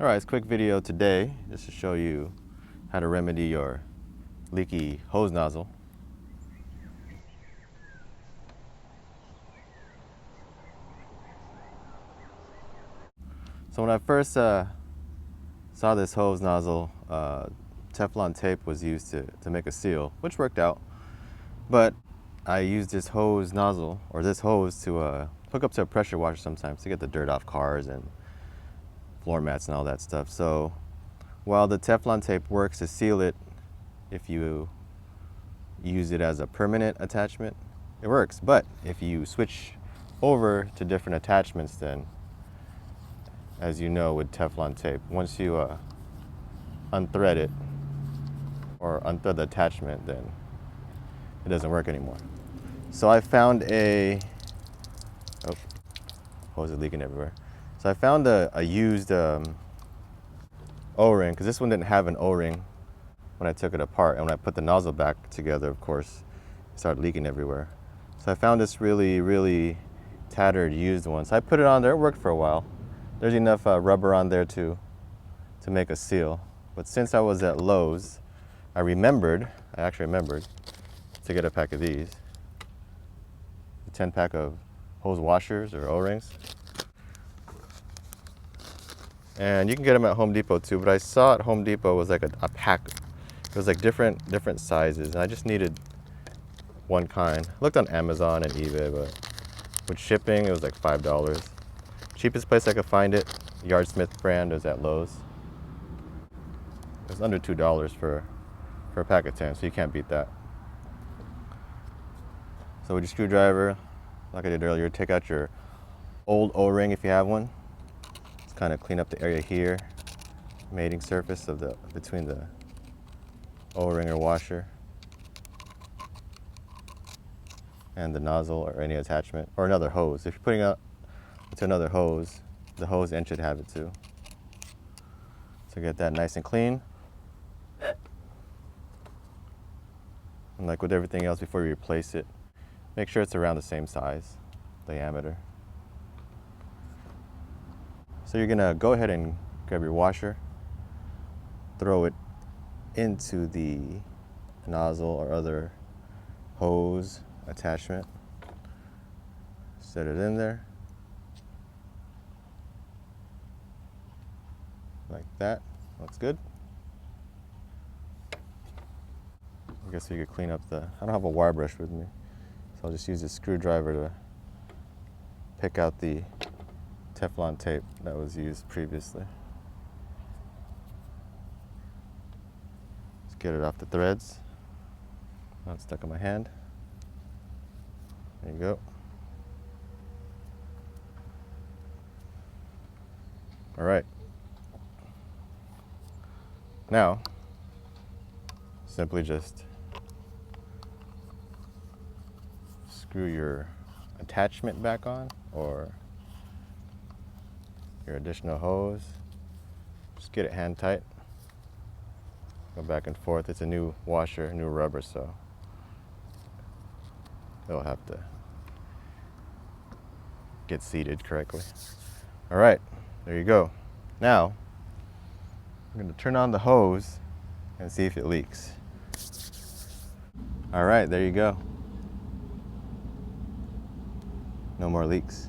Alright, it's a quick video today just to show you how to remedy your leaky hose nozzle. So when I first saw this hose nozzle, Teflon tape was used to make a seal, which worked out. But I used this hose nozzle, or this hose, to hook up to a pressure washer sometimes to get the dirt off cars and floor mats and all that stuff. So while the Teflon tape works to seal it, if you use it as a permanent attachment, it works. But if you switch over to different attachments, then as you know with Teflon tape, once you unthread it or unthread the attachment, then it doesn't work anymore. So I found hose is leaking everywhere. So I found a used O-ring, because this one didn't have an O-ring when I took it apart, and when I put the nozzle back together, of course, it started leaking everywhere. So I found this really tattered used one. So I put it on there, it worked for a while. There's enough rubber on there to make a seal. But since I was at Lowe's, I actually remembered to get a pack of these. A 10 pack of hose washers or O-rings. And you can get them at Home Depot too, but I saw at Home Depot was like a pack. It was like different sizes, and I just needed one kind. I looked on Amazon and eBay, but with shipping, it was like $5. Cheapest place I could find it, Yardsmith brand, was at Lowe's. It was under $2 for a pack of 10, so you can't beat that. So with your screwdriver, like I did earlier, take out your old O-ring if you have one. Just kind of clean up the area here, mating surface of between the O-ring or washer and the nozzle or any attachment, or another hose. If you're putting it into another hose, the hose end should have it too. So get that nice and clean. And like with everything else, before you replace it, make sure it's around the same size, diameter. So you're gonna go ahead and grab your washer, throw it into the nozzle or other hose attachment. Set it in there. Like that. Looks good. I guess we could clean up I don't have a wire brush with me, so I'll just use a screwdriver to pick out the Teflon tape that was used previously. Get it off the threads. Now it's stuck in my hand. There you go. All right. Now, simply just screw your attachment back on, or your additional hose. Just get it hand tight. Go back and forth. It's a new washer, new rubber, so it'll have to get seated correctly. All right, there you go. Now, I'm going to turn on the hose and see if it leaks. All right, there you go. No more leaks.